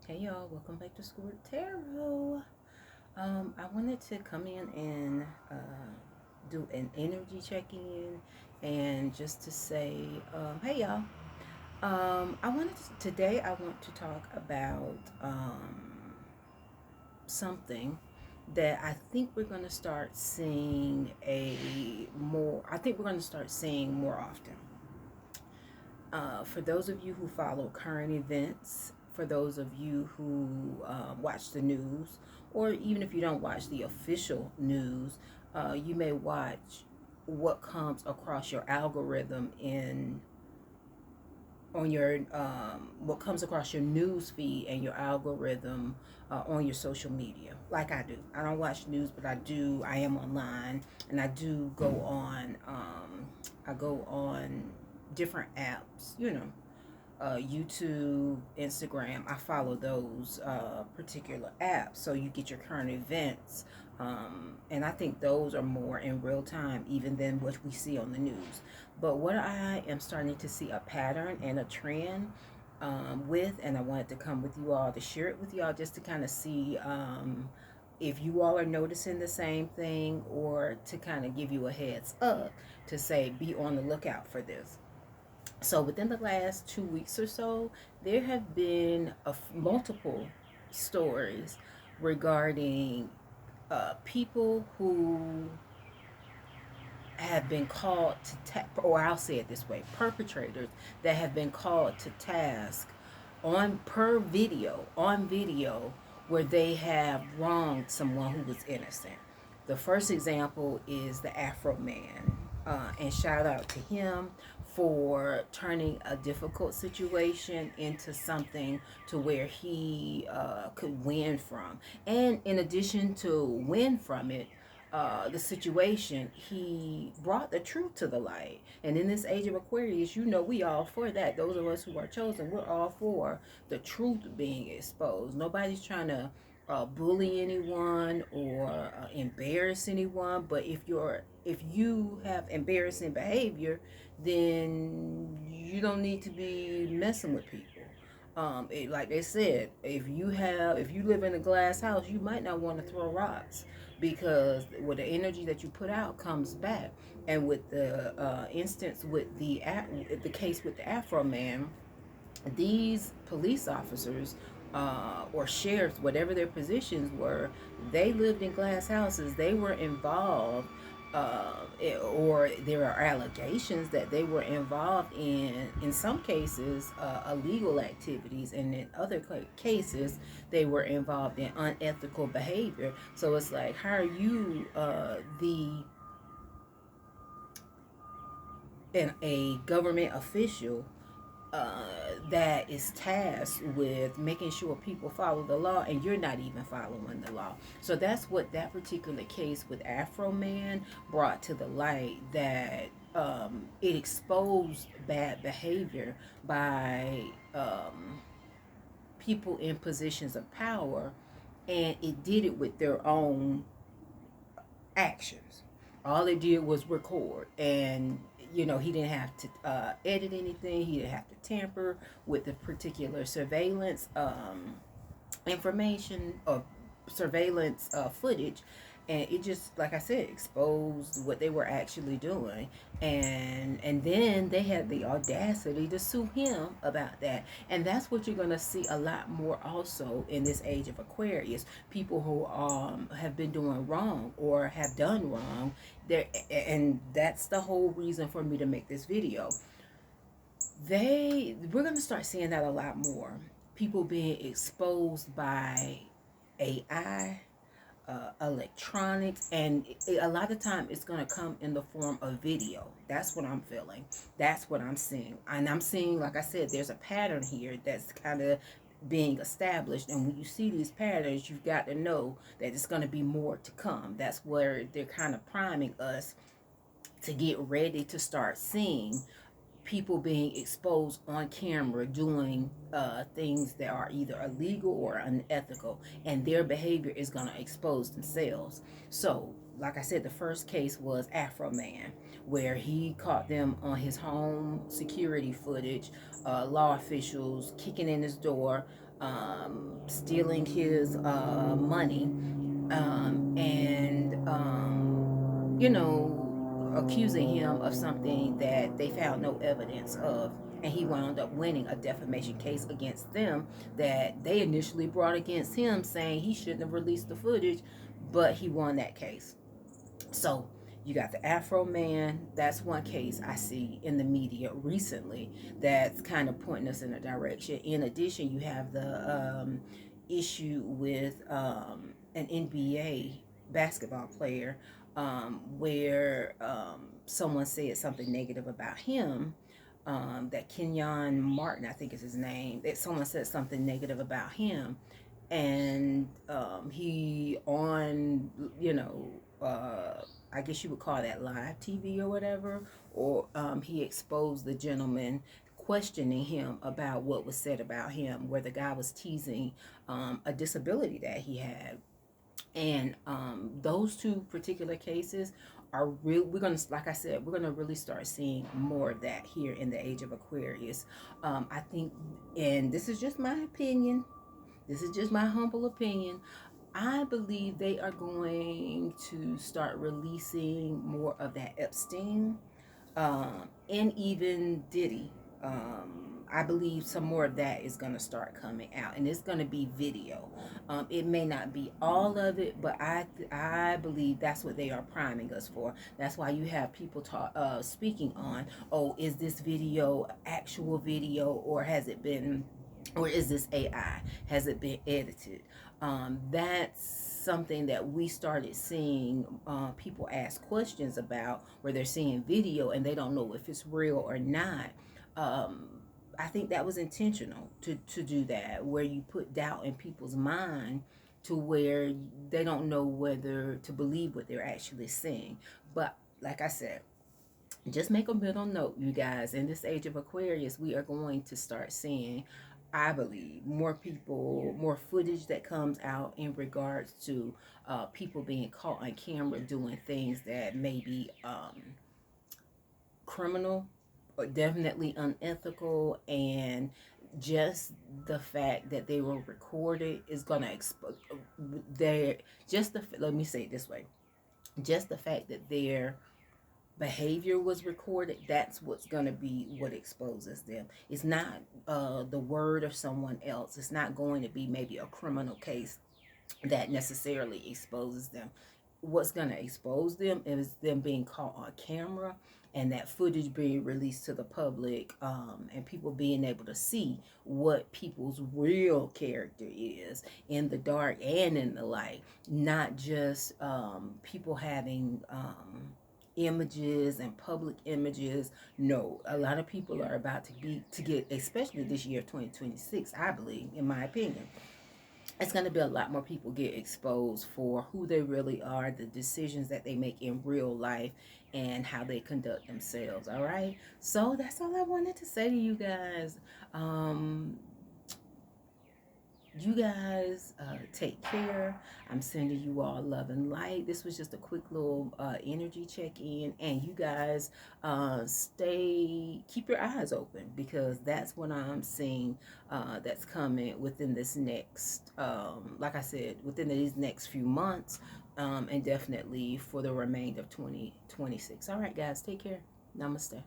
Hey y'all, welcome back to School with Tarot. I wanted to come in and do an energy check-in and just to say, hey y'all. Today I want to talk about something that I think we're going to start seeing I think we're going to start seeing more often. For those of you who follow current events, for those of you who watch the news, or even if you don't watch the official news, you may watch what comes across your algorithm in on your what comes across your news feed and your algorithm on your social media, like I do. I don't watch news, but I am online, and I do go on I go on different apps, YouTube, Instagram. I follow those particular apps, so you get your current events. And I think those are more in real time even than what we see on the news. But what I am starting to see a pattern and a trend and I wanted to come with you all to share it with y'all just to kind of see if you all are noticing the same thing, or to kind of give you a heads up to say be on the lookout for this. So within the last 2 weeks or so, there have been multiple stories regarding people who have been called or I'll say it this way, perpetrators that have been called to task on video, where they have wronged someone who was innocent. The first example is the Afro Man, and shout out to him for turning a difficult situation into something to where he could win from. And in addition to win from it, the situation, he brought the truth to the light. And in this age of Aquarius, we all for that. Those of us who are chosen, we're all for the truth being exposed. Nobody's trying to bully anyone or embarrass anyone. But if you have embarrassing behavior, then you don't need to be messing with people. Like they said, if you live in a glass house, you might not want to throw rocks, because with the energy that you put out comes back. And with the instance with the case with the Afro Man, these police officers or sheriffs, whatever their positions were, they lived in glass houses. They were involved, or there are allegations that they were involved in some cases, illegal activities, and in other cases, they were involved in unethical behavior. So it's like, how are you, a government official uh, that is tasked with making sure people follow the law, and you're not even following the law? So that's what that particular case with Afro Man brought to the light, that it exposed bad behavior by people in positions of power, and it did it with their own actions. All they did was record, and he didn't have to edit anything. He didn't have to tamper with the particular surveillance information or surveillance footage, and it just, like I said, exposed what they were actually doing. And then they had the audacity to sue him about that. And that's what you're going to see a lot more also in this age of Aquarius. People who have been doing wrong or have done wrong there. And that's the whole reason for me to make this video. We're going to start seeing that a lot more. People being exposed by AI, electronics, and a lot of time it's going to come in the form of video. That's what I'm feeling. That's what I'm seeing. And I'm seeing, like I said, there's a pattern here that's kind of being established. And when you see these patterns, you've got to know that it's going to be more to come. That's where they're kind of priming us to get ready to start seeing people being exposed on camera doing things that are either illegal or unethical, and their behavior is going to expose themselves. So like I said, the first case was Afro Man, where he caught them on his home security footage, law officials kicking in his door, stealing his money, and accusing him of something that they found no evidence of. And he wound up winning a defamation case against them that they initially brought against him, saying he shouldn't have released the footage, but he won that case. So you got the Afro Man. That's one case I see in the media recently that's kind of pointing us in a direction. In addition, you have the issue with an NBA basketball player, where someone said something negative about him. That Kenyon Martin, I think is his name, that someone said something negative about him, and he on, I guess you would call that live TV or whatever, or he exposed the gentleman, questioning him about what was said about him, where the guy was teasing a disability that he had. And those two particular cases are real. We're gonna, like I said, we're gonna really start seeing more of that here in the age of Aquarius. I think, and this is just my opinion, this is just my humble opinion. I believe they are going to start releasing more of that Epstein, and even Diddy. I believe some more of that is going to start coming out, and it's going to be video. It may not be all of it, but I believe that's what they are priming us for. That's why you have people speaking on, oh, is this video actual video, or has it been, or is this AI? Has it been edited? That's something that we started seeing people ask questions about, where they're seeing video and they don't know if it's real or not. Um, I think that was intentional to do that, where you put doubt in people's mind to where they don't know whether to believe what they're actually seeing. But like I said, just make a mental note, you guys. In this age of Aquarius, we are going to start seeing, I believe, more people, more footage that comes out in regards to people being caught on camera doing things that may be criminal or definitely unethical. And just the fact that they were recorded is going to expose their, let me say it this way, just the fact that their behavior was recorded, that's what's going to be what exposes them. It's not the word of someone else. It's not going to be maybe a criminal case that necessarily exposes them. What's going to expose them is them being caught on camera, and that footage being released to the public, and people being able to see what people's real character is in the dark and in the light, not just people having images and public images. No, a lot of people are about to get, especially this year 2026, I believe, in my opinion, it's going to be a lot more people get exposed for who they really are, the decisions that they make in real life, and how they conduct themselves. All right, so that's all I wanted to say to you guys. You guys take care. I'm sending you all love and light. This was just a quick little energy check-in, and you guys keep your eyes open, because that's what I'm seeing that's coming within this next, like I said, within these next few months, and definitely for the remainder of 2026. All right, guys, take care. Namaste.